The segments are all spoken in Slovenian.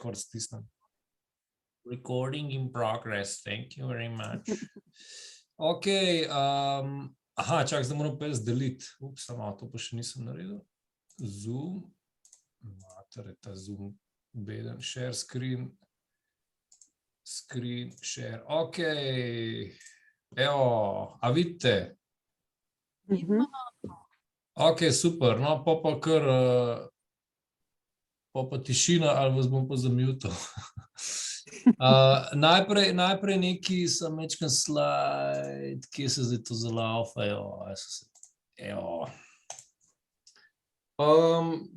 record stisnem. Recording in progress, thank you very much. Ok, čak, zdaj moram pa jaz deliti. Ups, to pa še nisem naredil. Zoom, mater je ta Zoom beden, share screen, share, ok. Evo, a vidite? Ok, super, no, pa kar, pa tišina, ali vas bom pa zamutil. Najprej neki sem mečken slajd, kje se zdaj to zalaufajo, evo.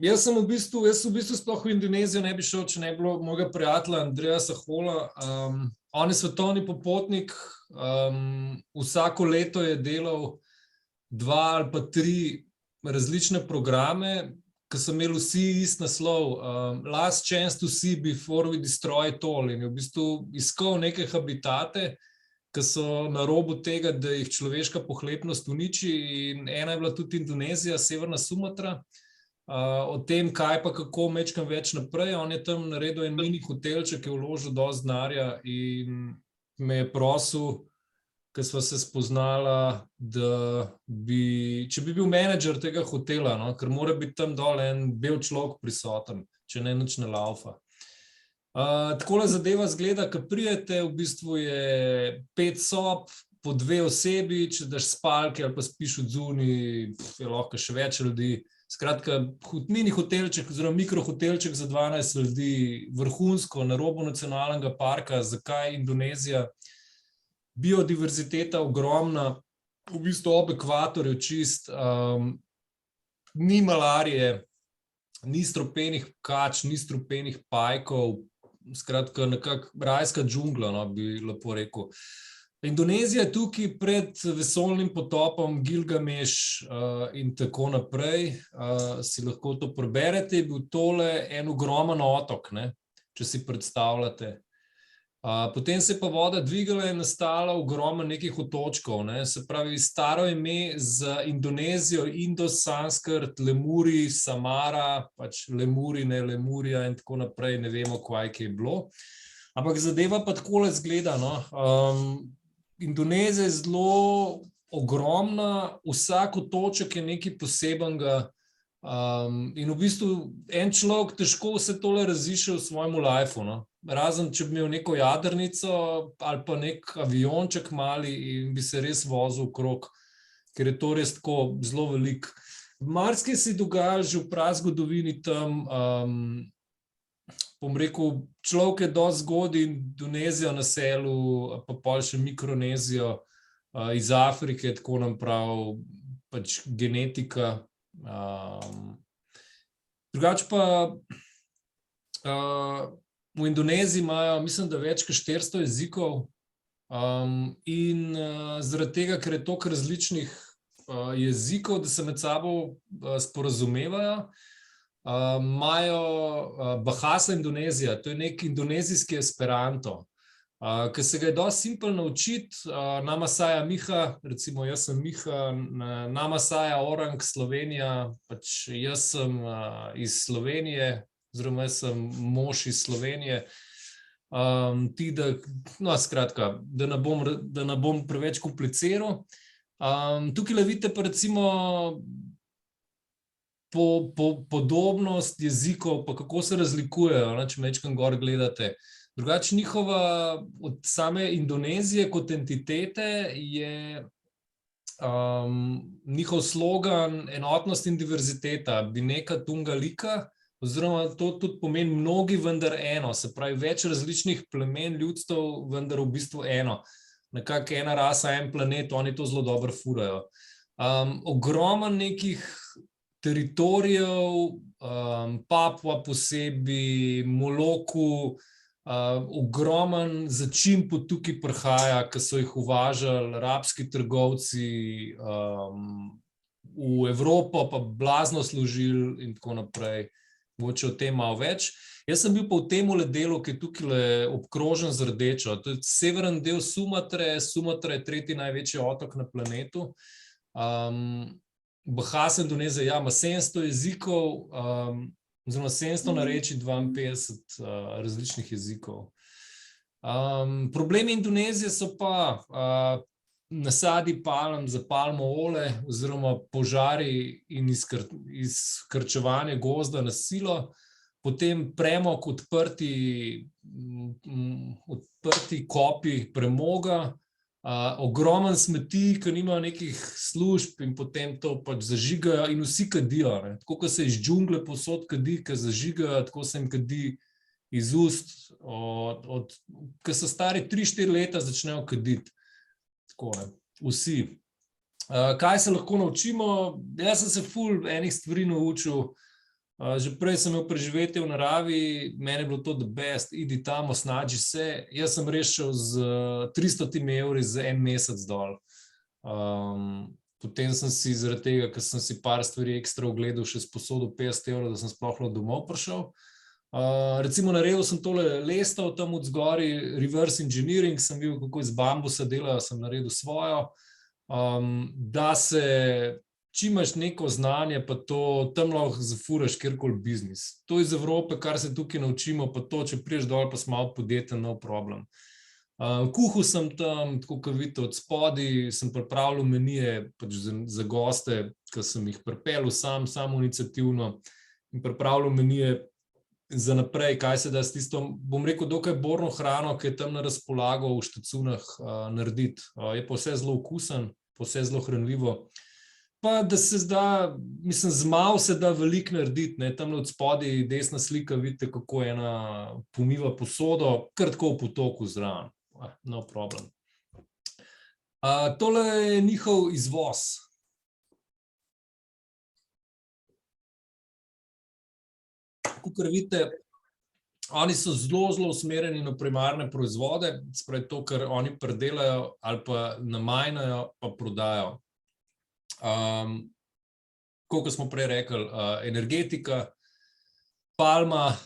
Jaz v bistvu sploh v Indonezijo ne bi šel, če ne bi bilo mojega prijatelja Andreasa Hola. On je svetovni popotnik, vsako leto je delal 2 ali pa 3 različne programe, ki so imeli vsi isti naslov, Last Chance to See Before We Destroy It All, in je v bistvu iskal neke habitate, ki so na robu tega, da jih človeška pohlepnost uniči, in ena je bila tudi Indonezija, Severna Sumatra. O tem, kaj pa kako mečkam več naprej, on je tam naredil en mini hotelček, je vložil dosti denarja in me je prosil, ker sva se spoznala, da če bi bil menedžer tega hotela, no, ker mora biti tam dol en bel človek prisoten, če ne nič ne laufa. Takole zadeva zgleda, ko pridete, v bistvu je 5 sob, po 2 osebi, če daš spalke ali pa spiš odzunaj, je lahko še več ljudi. Skratka, mini hotelček oziroma mikrohotelček za 12 ljudi, vrhunsko, na robu nacionalnega parka. Zakaj Indonezija? Biodiverziteta ogromna, v bistvu ob ekvatorju čist, ni malarije, ni strupenih kač, ni strupenih pajkov, skratka nekako rajska džungla, no, bi lepo rekel. Indonezija je tukaj pred vesoljnim potopom, Gilgameš in tako naprej, si lahko to preberete, je bil tole en ogromen otok, ne, če si predstavljate. Potem se je pa voda dvigala in nastala ogromno nekih otočkov, ne, se pravi staro ime za Indonezijo, Indos, Sanskrt, Lemuri, Samara, pač Lemuri, ne Lemurija in tako naprej, ne vemo, kaj je bilo. Ampak zadeva pa takole zgleda, no. Indonezija je zelo ogromna, vsak otoček je nekaj posebenega, in v bistvu en človek težko vse tole razišče v svojemu lifeu, no. Razen, če bi imel neko jadrnico ali pa nek avionček mali in bi se res vozil okrog, ker je to res tako zelo veliko. Marsikaj se je dogajalo že v prazgodovini tam, bom rekel, človek je dosti zgodaj Indonezijo naselil, pa pol še Mikronezijo iz Afrike, tako nam pravi pač genetika. Drugače pa v Indoneziji imajo, mislim, da več kot 400 jezikov, in zaradi tega, ker je toliko različnih jezikov, da se med sabo sporazumevajo, imajo Bahasa Indonezija, to je nek indonezijski esperanto, ki se ga je dosti simpel naučiti. Nama Saja Miha, recimo jaz sem Miha, Nama Saja Orang, Slovenija, pač jaz sem iz Slovenije, oziroma jaz sem mož iz Slovenije, no, skratka, da ne bom preveč kompliciral. Tukaj vidite pa recimo podobnost jezikov, pa kako se razlikujejo, če majčkeno gor gledate. Drugače njihova, od same Indonezije kot entitete je njihov slogan enotnost in diverziteta, Bhinneka Tunggal Ika, oziroma to tudi pomeni mnogi, vendar eno, se pravi več različnih plemen, ljudstev, vendar v bistvu eno. Nekako ena rasa, en planet, oni to zelo dobro furajo. Ogromno nekih teritorijev, Papua posebej, Moloku, ogromen začimb tukaj prihaja, ki so jih uvažali arabski trgovci v Evropo, pa blazno služili in tako naprej. Mogoče o tem malo več. Jaz sem bil pa v tem delu, ki je tukaj obkrožen z rdečo. To je severni del Sumatre, Sumatra je 3. največji otok na planetu. Bahasa Indonezija, ja, ima 700 jezikov, oziroma 700 narečij, 52 različnih jezikov. Problemi Indonezije so pa nasadi palm za palmo olje oziroma požari in izkrčevanje gozda na silo, potem premog, odprti kopi premoga, ogromen smeti, ki nimajo nekih služb in potem to pač zažigajo in vsi kadijo. Tako, ko se iz džungle povsod kadi, ki zažigajo, tako se jim kadi iz ust, ko so stari 3-4 leta, začnejo kaditi. Tako, vsi. Kaj se lahko naučimo? Jaz sem se ful enih stvari naučil. Že prej sem imel preživetje v naravi, meni je bilo to the best, idi tam, osnaži se. Jaz sem rešil z 300 evri za en mesec dol. Potem sem si zaradi tega, ker sem si par stvari ekstra ogledal, še sposodil 50 evrov, da sem sploh domov prišel. Recimo naredil sem tole lestev tam od zgori, reverse engineering, sem videl, kako iz bambusa delajo, sem naredil svojo. Da se, če imaš neko znanje, pa to tam lahko zafuraš kjerkoli biznis. To iz Evrope, kar se tukaj naučimo, pa to, če priješ dol, pa si malo podjeten, no problem. Kuhal sem tam, tako kot vidite od spodaj, sem pripravljal menije pač za goste, ki sem jih pripeljal samo iniciativno in pripravljal menije za naprej, kaj se da s tisto, bom rekel, dokaj borno hrano, ki je tam na razpolago v štacunah narediti. Je pa vse zelo okusen, pa vse zelo hranljivo. Pa da se zda, mislim, z malo se da veliko narediti, ne, tam od spodaj desna slika, vidite, kako ena pomiva posodo, kar tako v potoku zraven. No problem. Tole je njihov izvoz. Kakor vidite, oni so zelo usmerjeni na primarne proizvode, spravi to, kar oni predelajo ali pa namajnajo, pa prodajo. Koliko smo prej rekli, energetika, palma,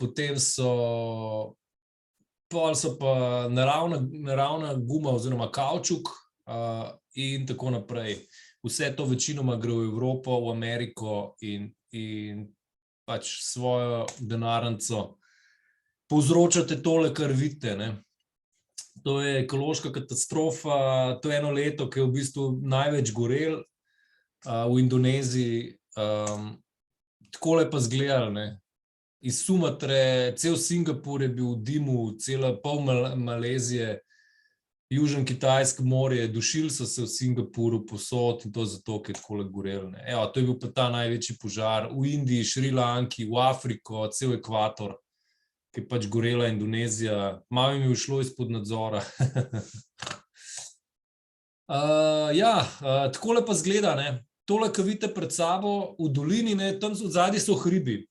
potem so pa naravna guma oziroma kavčuk in tako naprej. Vse to večinoma gre v Evropo, v Ameriko in pač svojo denarnico povzročate tole, kar vidite, ne. To je ekološka katastrofa, to je eno leto, ki je v bistvu največ gorel v Indoneziji. Takole pa izgledalo, ne. Iz Sumatre, cel Singapur je bil v dimu, cela pol Malezije, Južno Kitajsko morje, dušili so se v Singapuru posod in to zato, ker je takole gorelo, ne. Evo, to je bil pa ta največji požar v Indiji, Šrilanki, v Afriko, cel ekvator, ki je pač gorela Indonezija, malo jim je šlo izpod nadzora. Takole pa izgleda, ne. Tole, kar vidite pred sabo v dolini, ne, tam odzadaj so hribi.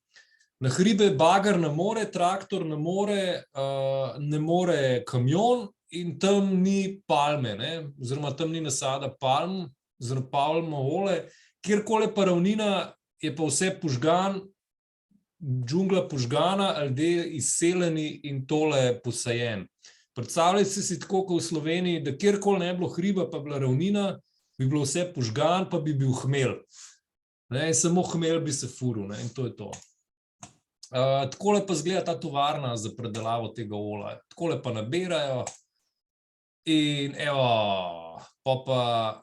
Na hribe bager ne more, traktor ne more kamion in tam ni palme, ne, oziroma tam ni nasada palm, oziroma palmo olje, kjerkoli pa ravnina, je pa vse požgan, džungla požgana, ljudje izseljeni in tole posajen. Predstavljajte si tako, kot v Sloveniji, da kjerkoli ne bilo hriba, pa bila ravnina, bi bilo vse požgan, pa bi bil hmelj. Ne, samo hmelj bi se furil, ne, in to je to. Takole pa izgleda ta tovarna za predelavo tega olja. Takole pa nabirajo in evo, pa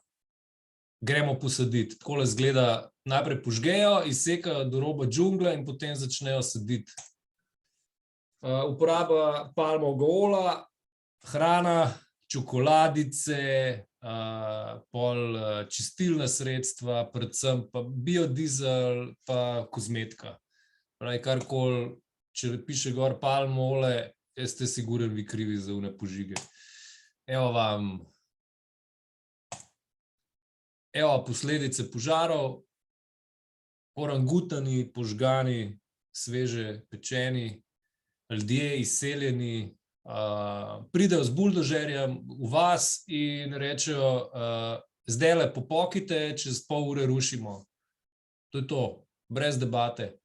gremo posaditi. Takole izgleda, najprej požgejo, izsekajo do roba džungle in potem začnejo saditi. Uporaba palmovega olja, hrana, čokoladice, pol čistilna sredstva, predvsem pa biodizel pa kozmetika. Pravi, karkoli, če piše gor palmo olje, ste sigurni vi krivi za one požige. Evo vam, evo posledice požarov, orangutani, požgani, sveže pečeni, ljudje izseljeni, pridejo z buldožerjem v vas in rečejo, zdajle popokite, čez pol ure rušimo. To je to, brez debate.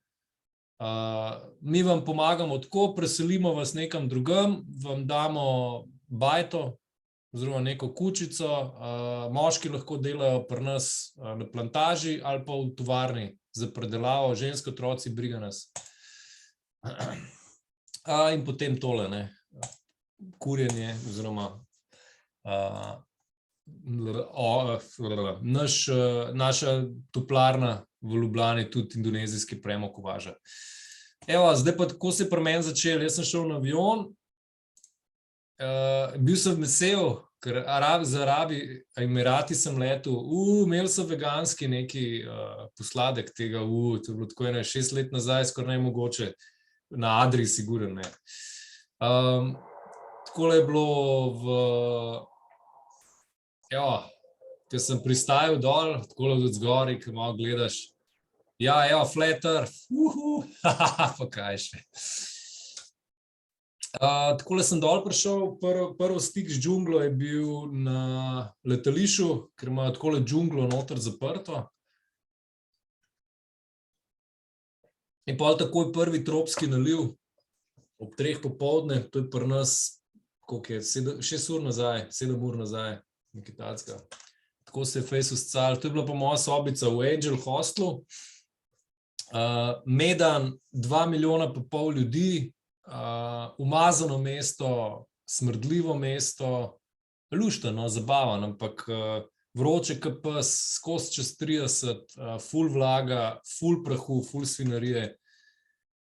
Mi vam pomagamo tako, preselimo vas nekam drugam, vam damo bajto oziroma neko kučico, moški lahko delajo pri nas na plantaži ali pa v tovarni, za predelavo, ženske, otroci, briga nas. In potem tole, ne, kurjenje oziroma naša toplarna v Ljubljani tudi indonezijski premog uvaža. Evo, zdaj pa tako se je pri meni začel. Jaz sem šel na avion, bil sem vesel, ker za Emirati sem letel, imel sem veganski neki posladek tega, to je bilo tako 6 let nazaj, skoraj nemogoče, na Adri siguren, ne. Takole je bilo ko sem pristajal dol, takole od zgori, ko malo gledaš, flat earth, pa kaj še. Takole sem dol prišel, prvi stik z džunglo je bil na letališču, ker imajo takole džunglo noter zaprto. In pol takoj prvi tropski naliv, ob 3 popoldne, to je pri nas, koliko je, 6 ur nazaj, 7 ur nazaj, nekaj takega. Tako se je fejs uscal. To je bila pa moja sobica v Angel Hostlu. Medan, 2,5 milijona ljudi, umazano mesto, smrdljivo mesto, luštno, zabavan, ampak vroče kot pes, skozi čez 30, ful vlaga, ful prahu, ful svinarije.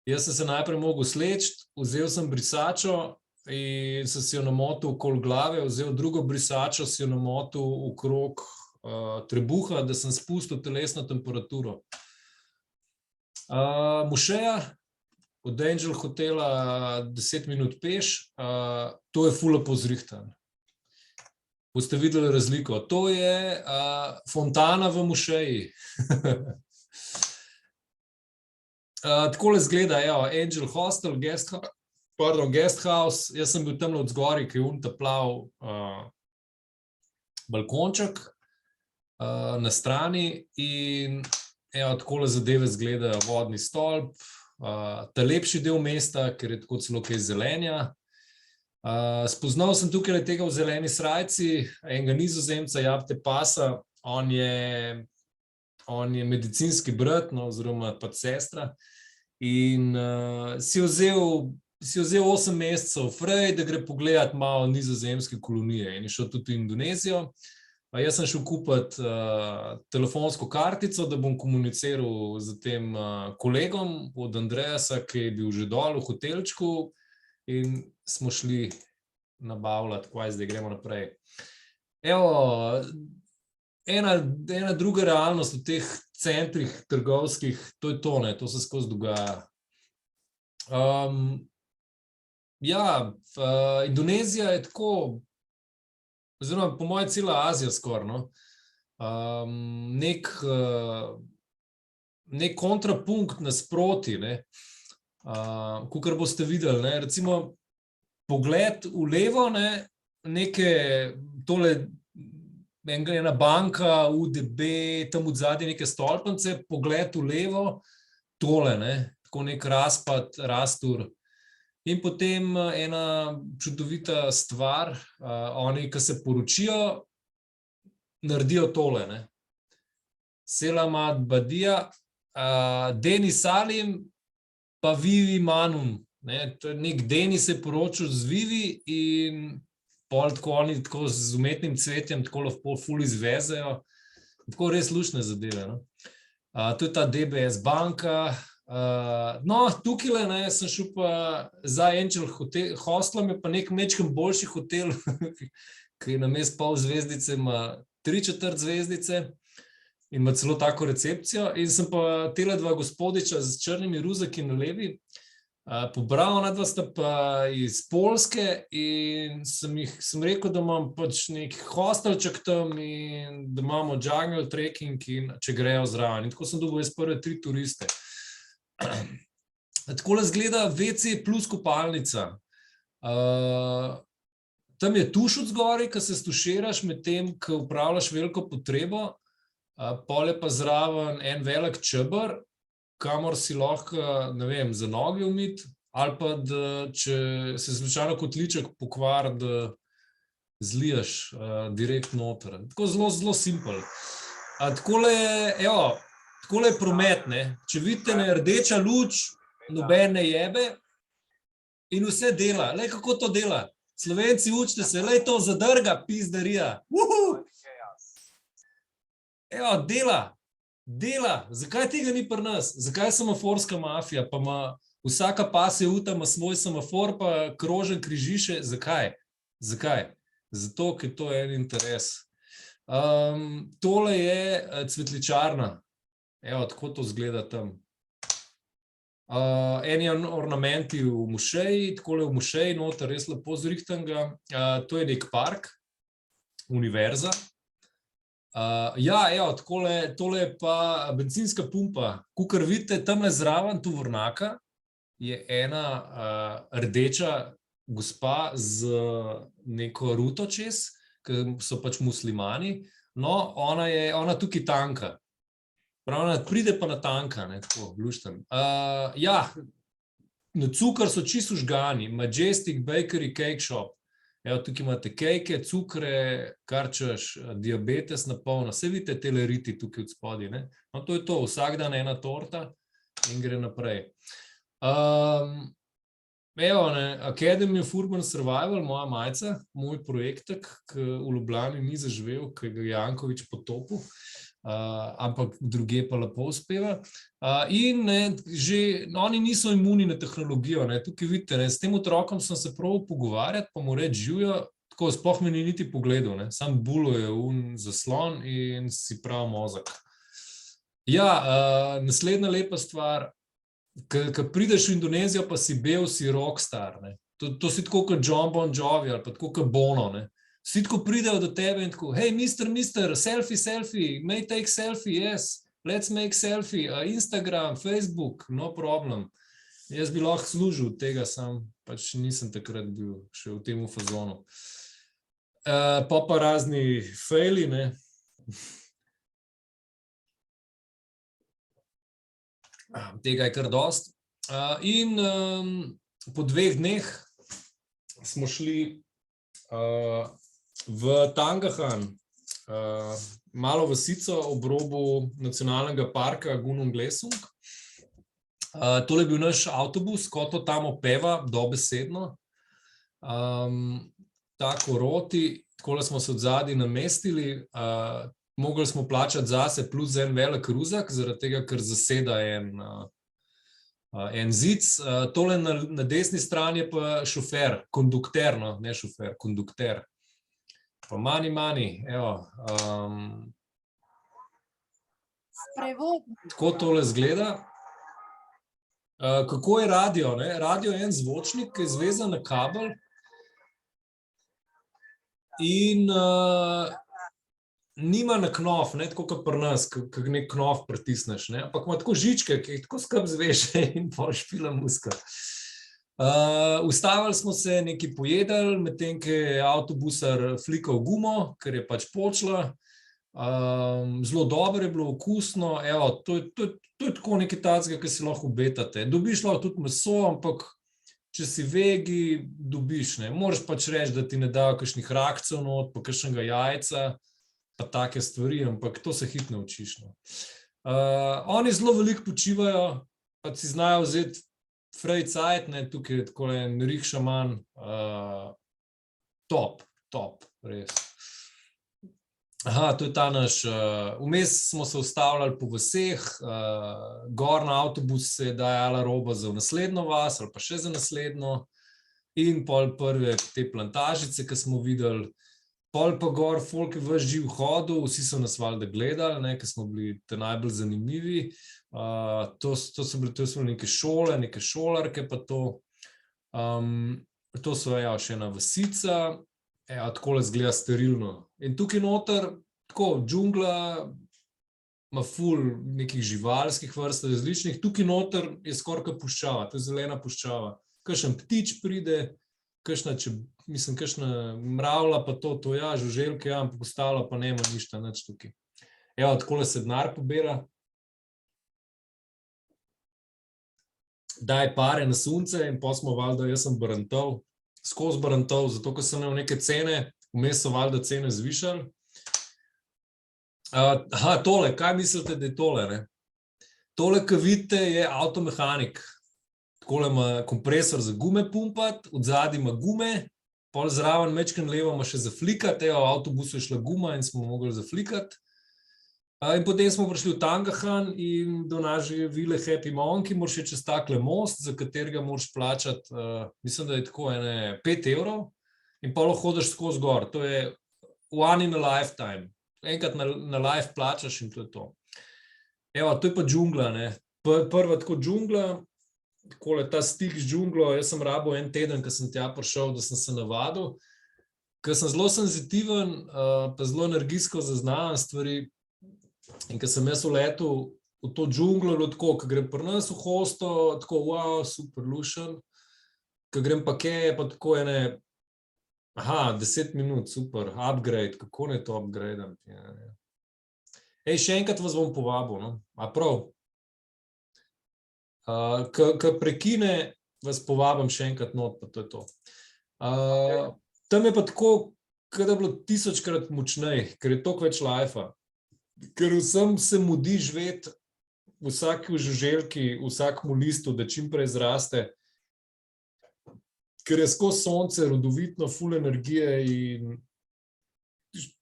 Jaz sem se najprej mogel sleči, vzel sem brisačo in sem si jo namotil okoli glave, vzel drugo brisačo, si jo namotil okrog trebuha, da sem spustil telesno temperaturo. Mošeja, od Angel hotela 10 minut peš, to je ful lepo zrihtan. Boste videli razliko. To je fontana v mošeji. Takole zgleda, Angel Hostel, guest house. Jaz sem bil tamle od zgori, ki je plav balkonček na strani in takole zadeve zgledajo, vodni stolp, ta lepši del mesta, ker je tako celo kaj zelenja. Spoznal sem tukaj tega v zeleni srajci, enega Nizozemca, Jabte Pasa, on je medicinski brat, oziroma pa sestra in si vzel 8 mesecev fraj, da gre pogledat malo nizozemske kolonije in je šel tudi v Indonezijo. Jaz sem šel kupiti telefonsko kartico, da bom komuniciral z tem kolegom od Andreasa, ki je bil že dol v hotelčku in smo šli nabavljati, zdaj gremo naprej. Evo, ena druga realnost v teh centrih trgovskih, to je to, to se skozi dogaja. Indonezija je tako, oziroma po moje cela Azija skoraj, nek kontrapunkt nasproti, kakor boste videli, recimo pogled v levo, ena banka, UDB, tam od zadnje neke stolpnice, pogled v levo, tole, tako nek razpad, rastur. In potem ena čudovita stvar, oni, ki se poročijo, naredijo tole, Selamat Badija, Deni Salim, pa Vivi Manun. Nek Deni se je poročil z Vivi in pol tako oni z umetnim cvetjem tako lahko ful izvezejo. Tako res luštne zadeve. To je ta DBS banka. Tukaj sem šel pa za Angel Hostlom, je pa nek mečkem boljši hotel, ki je namesto pol zvezdice ima 3/4 zvezdice in ima celo tako recepcijo. In sem pa tele dva gospodiča z črnimi ruzaki na levi pobral, ona dva sta pa iz Poljske in sem rekel, da imam pač nek hostelček tam in da imamo jungle trekking in če grejo zraven. In tako sem dobil jaz prve 3 turiste. Takole zgleda WC plus kopalnica. Tam je tuš od zgori, ko se stuširaš med tem, ko upravljaš veliko potrebo, pol je pa zraven en velik čeber, kamor si lahko, ne vem, za noge umiti, ali pa da, če se slučajno kotliček pokvari, da zliješ direkt noter. Tako zelo, zelo simpel. Takole, takole je promet, ne. Če vidite, ne, rdeča luč, noben ne jebe in vse dela. Lej, kako to dela. Slovenci, učite se, lej, to zadrga, pizdarija. Evo, dela. Zakaj tega ni pri nas? Zakaj je semaforska mafija? Pa ima vsaka pasja uta, ima svoj semafor, pa krožen križiše. Zakaj? Zato, ker to je en interes. Tole je cvetličarna. Evo, tako to izgleda tam. Eni ornamenti v mošeji, takole v mošeji noter, res lepo zrihtanga. To je nek park, univerza. Evo, tole je pa bencinska pumpa. Kakor vidite, tamle zraven tovornjaka je ena rdeča gospa z neko ruto čez, ki so pač muslimani. No, ona tukaj tanka. Prav, pride pa na tanka, ne, tako, lušten. Na cukor so čisto žgani, Majestic Bakery Cake Shop. Evo, tukaj imate kejke, cukre, kar češ, diabetes na polno. Saj vidite tele riti tukaj od spodaj, ne. No, to je to, vsak dan ena torta in gre naprej. Evo, ne, Academy of Urban Survival, moja majica, moj projektek, ki v Ljubljani ni zaživel, ki ga je Janković potopil. Ampak druge pa lepo uspeva. In ne, že oni niso imuni na tehnologijo, ne, tukaj vidite, ne, s tem otrokom sem se probal pogovarjati, pa mu reči živijo, tako sploh me ni niti pogledal, ne, sam bulo je zaslon in si prav mozak. Naslednja lepa stvar, ko prideš v Indonezijo, pa si bel, si rockstar, ne. To si tako kot John Bon Jovi ali pa tako kot Bono, ne. Vsi tako pridejo do tebe in tako, hej, mister, selfie, may take selfie, yes, let's make selfie, Instagram, Facebook, no problem. Jaz bi lahko služil od tega, sam pač nisem takrat bil še v tem fazonu. Pa razni faili, ne. Tega je kar dost. In po 2 dneh smo šli v Tangahan, malo vasico ob robu nacionalnega parka Gunung Glesung. Tole je bil naš avtobus, ko to tam opeva, dobesedno. Tako roti, takole smo se odzadaj namestili, mogli smo plačati zase plus en velik ruzak, zaradi tega, ker zaseda en zic. Tole na desni strani je pa šofer, kondukter, no, ne šofer, kondukter. Pa mani, evo. Tako tole izgleda. Kako je radio, ne? Radio je en zvočnik, ki je zvezan na kabel in nima na knof, ne, tako kot pri nas, ko nek knof pritisneš, ne, ampak ima tako žičke, ki jih tako skrb zveže in pol špila muzika. Ustavili smo se, nekaj pojedli, medtem ko je avtobusar flikal gumo, ker je pač počela. Zelo dobro je bilo, okusno, evo, to je tako nekaj takega, ki si lahko obetate. Dobiš lahko tudi meso, ampak če si vegi, dobiš, ne. Moraš pač reči, da ti ne dajo kakšnih rakcev not, pa kakšnega jajca, pa take stvari, ampak to se hitro naučiš, no. Oni zelo veliko počivajo, pa si znajo vzeti fraj cajt, ne, tukaj je takole en rikšaman, top, res. To je ta naš, vmes smo se ustavljali po vaseh, gor na avtobus se je dajala roba za naslednjo vas ali pa še za naslednjo in pol prve te plantažice, ki smo videli, pol pa gor folk je ves živ hodil, vsi so nas valjda gledali, ne, ker smo bili te najbolj zanimivi. To so bile neke šole, neke šolarke pa to. To so še ena vasica, takole izgleda sterilno. In tukaj noter, tako, džungla ima ful nekih živalskih vrst različnih, tukaj noter je skoraj kot puščava, to je zelena puščava. Kakšen ptič pride, kakšna mravlja pa to, žuželke, ampak ostalo pa nema ništa, nič tukaj. Evo, takole se denar pobira. Daj pare na sunce in pol smo valjda, jaz sem barantal, skozi barantal, zato ker sem imel neke cene, vmes so valjda cene zvišali. Tole, kaj mislite, da je tole, ne? Tole, ki vidite, je avtomehanik. Takole ima kompresor za gume pumpati, od zadaj ima gume, pol zraven mečken levo ima še zaflikati, v avtobusu je šla guma in smo mogli zaflikati. In potem smo prišli v Tangahan in do naše vile Happy Monkey moraš še čez takle most, za katerega moraš plačati, mislim, da je tako 5 evrov in pol hodiš skozi gor. To je one in a lifetime. Enkrat na life plačaš in to je to. Evo, to je pa džungla, ne. Prva tako džungla, takole ta stik z džunglo, jaz sem rabil en teden, ko sem tja prišel, da sem se navadil. Ker sem zelo senzitiven, pa zelo energijsko zaznavam stvari, in ko sem jaz uletel v to džunglo, bilo tako, ko grem pri nas v hosto, tako, wow, super lušen, ko grem pa kje, je pa tako 10 minut, super, upgrade, kako ne to upgradam? Ej, še enkrat vas bom povabil, no? A prav? Ko prekine, vas povabim še enkrat not, pa to je to. Tam je pa tako, kot da je bilo 1000-krat močnej, ker je toliko več lajfa. Ker vsem se mudi živeti, vsaki žuželki, vsakemu listu, da čim prej zraste, ker je skozi sonce, rodovitno, ful energije in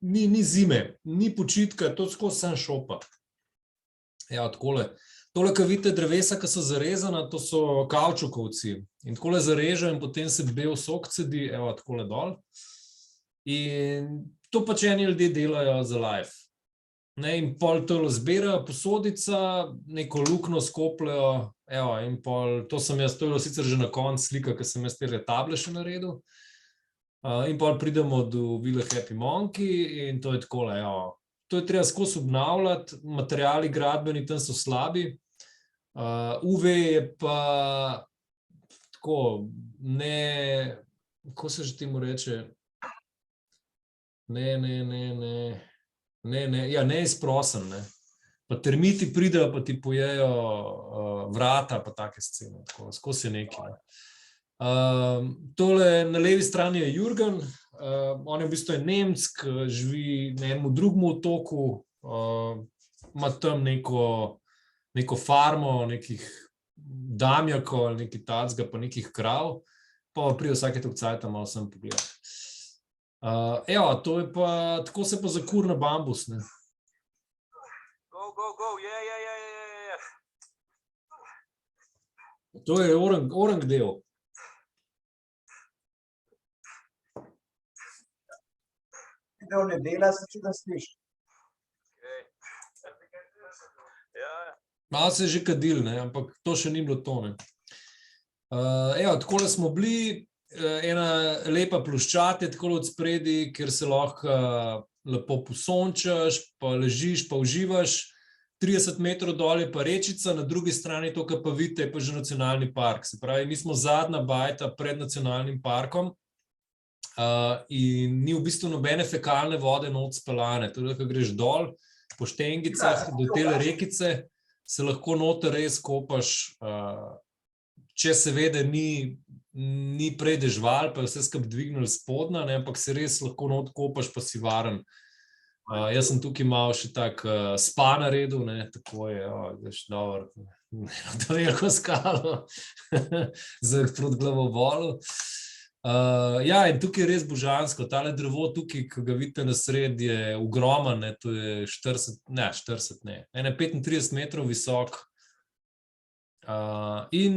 ni zime, ni počitka, to skozi sam šopa. Ja, takole. Tole, ko vidite drevesa, ki so zarezana, to so kavčukovci. In takole zarežejo in potem se bel sok cedi, evo, takole dol. In to pač eni ljudje delajo za life. In pol tole zbirajo, posodica, neko luknjo skopljajo, evo, in pol, to sem jaz, to je bilo sicer že na koncu slika, ker sem jaz tele table še naredil. In pol pridemo do vile Happy Monkey in to je takole, evo. To je treba skozi obnavljati, materiali gradbeni tam so slabi. UV je pa tako, ne, kako se že temu reče? Neizprosen, ne. Pa termiti pridejo, pa ti pojejo vrata, pa take scene, tako, skozi je nekaj. Tole na levi strani je Jürgen, on je v bistvu Nemec, ki živi na enem drugem otoku, ima tam neko farmo, nekih damjakov ali nekaj tacga, pa nekih krav, pa pride vsake toliko cajta malo sem pogledati. Evo, to je pa, tako se pa zakur na bambus, ne. Go, yeah. To je orang del. Video ne dela, se čuda sliš. Malo se je že kadil, ne, ampak to še ni bilo to, ne. Evo, takole smo bili, ena lepa ploščad je takole od spredi, kjer se lahko lepo posončaš, pa ležiš, pa uživaš. 30 metrov dol je pa rečica, na drugi strani to, kar pa vidite, je pa že nacionalni park. Se pravi, mi smo zadnja bajta pred nacionalnim parkom in ni v bistvu nobene fekalne vode not speljane. Tudi, ko greš dol po Štengicah do tele rekice, se lahko noter res kopaš, če seveda ni prej dežval, pa je vse skupaj dvignil spodna, ne, ampak se res lahko not kopaš, pa si varen. Jaz sem tukaj malo še tak spa naredil, ne, tako je, veš, dobro, to veliko skalo proti glavobolu. Ja, in tukaj je res božansko, tale drevo tukaj, ki ga vidite na sred, je ogromen, ne, to je 35 metrov visok. In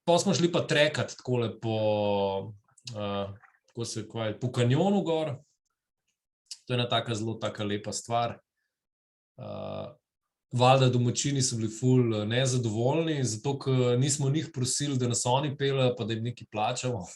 potem smo šli pa trekat takole po kanjonu gor. To je ena taka zelo taka lepa stvar. Valjda domačini so bili ful nezadovoljni, zato ker nismo njih prosili, da nas oni peljejo, pa da jim nekaj plačamo.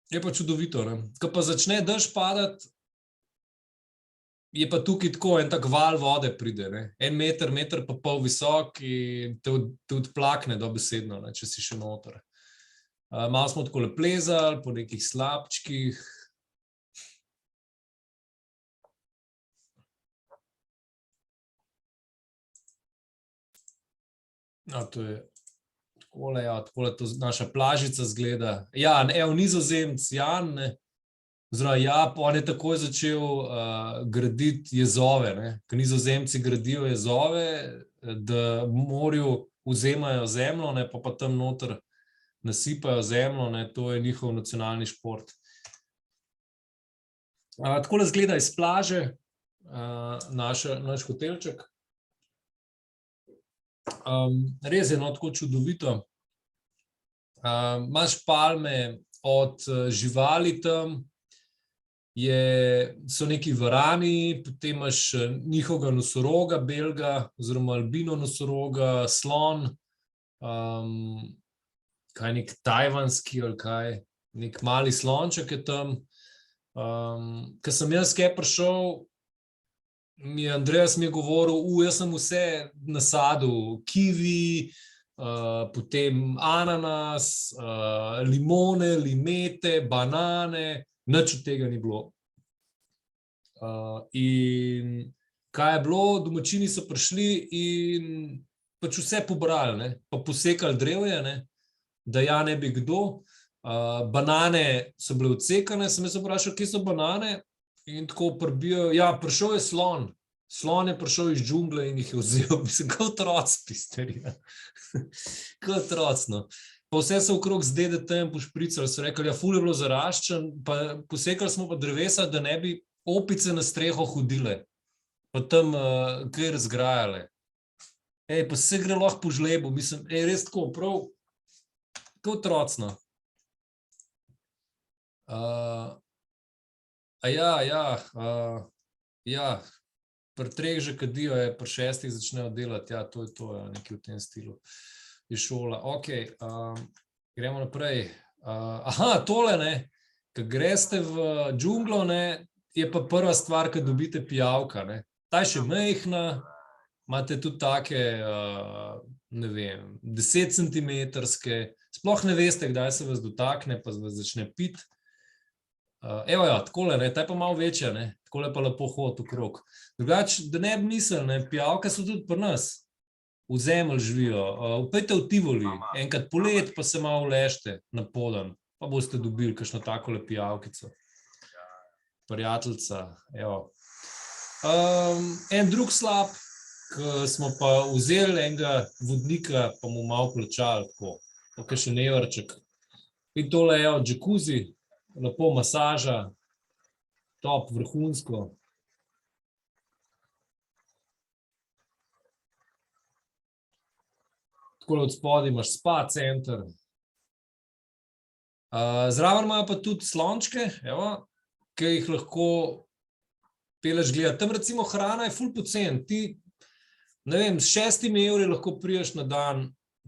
Je pa čudovito, ne. Ko pa začne dež padati, je pa tukaj tako, en tak val vode pride, ne. 1 meter pa pol visok in te odplakne dobesedno, ne, če si še noter. Malo smo takole plezali po nekih slapčkih. To je Takole to naša plažica zgleda. Ja, evo Nizozemc, Jan, ne. Oziroma, on je takoj začel graditi jezove, ne. Ker Nizozemci gradijo jezove, da v morju vzemajo zemljo, ne, pa tam noter nasipajo zemljo, ne, to je njihov nacionalni šport. Takole izgleda iz plaže, naš hotelček. Res je, no, tako čudovito. Imaš palme od živali tam, so neki varani, potem imaš njihovega nosoroga, belega, oziroma albino nosoroga, slon, kaj nek tajvanski ali kaj, nek mali slonček je tam. Ko sem jaz kaj prišel, Andreas mi je govoril, jaz sem vse nasadil, kiwi, potem ananas, limone, limete, banane, nič od tega ni bilo. In kaj je bilo, domačini so prišli in pač vse pobrali, ne, pa posekali drevje, ne, da ja ne bi kdo. Banane so bile odsekane, sem jaz vprašal, kje so banane, in tako pribijo, ja, prišel je slon. Slon je prišel iz džungle in jih je vzel, mislim, kot otroci pisteri. Kot otroci, no. Pa vse so okrog z DDT-jem pošpricali, so rekli, ja, ful je bilo zaraščen, pa posekali smo pa drevesa, da ne bi opice na streho hodile, pa tam kaj razgrajale. Pa se gre lahko po žlebu, mislim, res tako, prav, kot otroci, no. Pri 3 že kadijo, pri 6 začnejo delati, ja, to je to, nekaj v tem stilu. Je šola, okej, gremo naprej. Tole, ne, ko greste v džunglo, ne, je pa prva stvar, ko dobite pijavka, ne. Ta je še majhna, imate tudi take, ne vem, 10 centimetrske, sploh ne veste, kdaj se vas dotakne, pa vas začne piti. Evo ja, takole, ne, ta je pa malo večja, ne, takole pa lepo hodi okrog. Drugače, da ne bi mislili, ne, pijavke so tudi pri nas, v zemlji živijo, pojďte v Tivoli, enkrat polet, pa se malo ležite na poden, pa boste dobili kakšno takole pijavkico. Prijateljica, evo. En drug slab, ko smo pa vzeli enega vodnika, pa mu malo plačali, tako, pa kakšen evrček. In tole, evo, džakuzi, lepo masaža, top, vrhunsko. Takole od spodaj imaš spa center. Zraven imajo pa tudi slončke, evo, ki jih lahko peleš gledati. Tam recimo hrana je ful poceni. Ti, ne vem, s 6 evri lahko priješ na dan,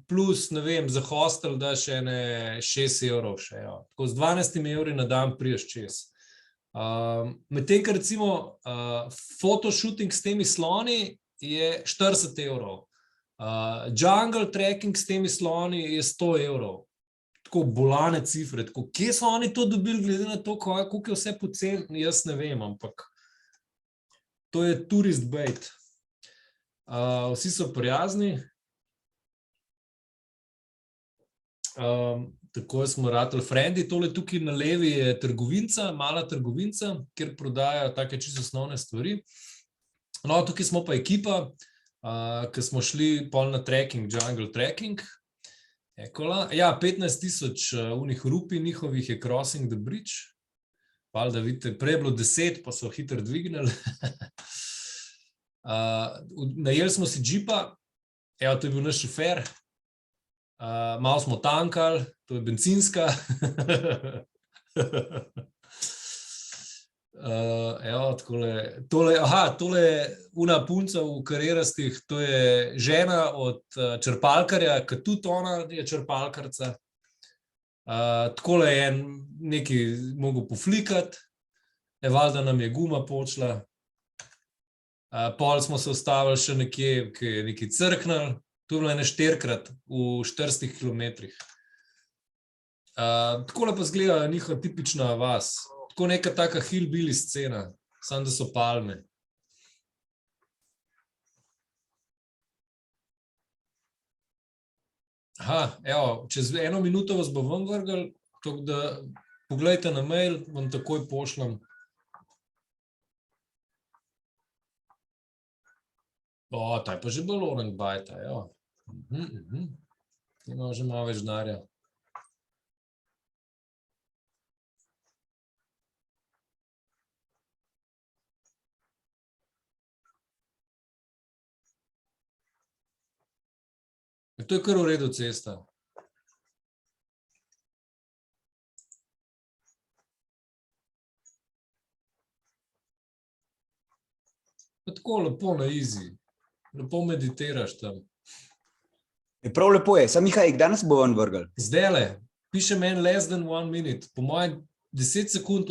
plus, ne vem, za hostel daš ene 6 evrov še, jo. Tako z 12 evri na dan priješ čez. Medtem, ko recimo photoshooting s temi sloni je 40 evrov. Jungle trekking s temi sloni je 100 evrov. Tako bolane cifre, tako, kje so oni to dobili, glede na to, koliko je vse poceni, jaz ne vem, ampak to je tourist bait. Vsi so prijazni. Tako smo ratali frendi, tole tukaj na levi je trgovinca, mala trgovinca, kjer prodajajo take čisto osnovne stvari. No, tukaj smo pa ekipa, ki smo šli pol na trekking, jungle trekking. Ekola, ja, 15,000 unih rupi njihovih je crossing the bridge. Valjda, vidite, prej je bilo 10, pa so hitro dvignili. Najeli smo si džipa, evo, to je bil naš šofer. Malo smo tankali, to je bencinska. Evo, takole, tole je una punca v karierastih, to je žena od črpalkarja, ki tudi ona je črpalkarca. Takole je nekaj mogel poflikati, valjda nam je guma počela. Pol smo se ustavili še nekje, ki je nekaj crknil. To je bilo ene 4-krat v 400 kilometrih. Takole pa izgleda njihova tipična vas. Tako neka taka hillbilly scena, samo da so palme. Aha, evo, čez 1 minuto vas bo ven vrgel, tako da poglejte na mail, vam takoj pošljem. Ta je pa že bolj orang bajta, evo. Ima že malo več denarja. To je kar v redu cesta. Pa tako lepo na easy. Lepo meditiraš tam. Prav lepo je. Sam Mihaj, kdaj nas bo ven vrgel? Zdajle, piše meni less than 1 minute. Po mojem 10 sekund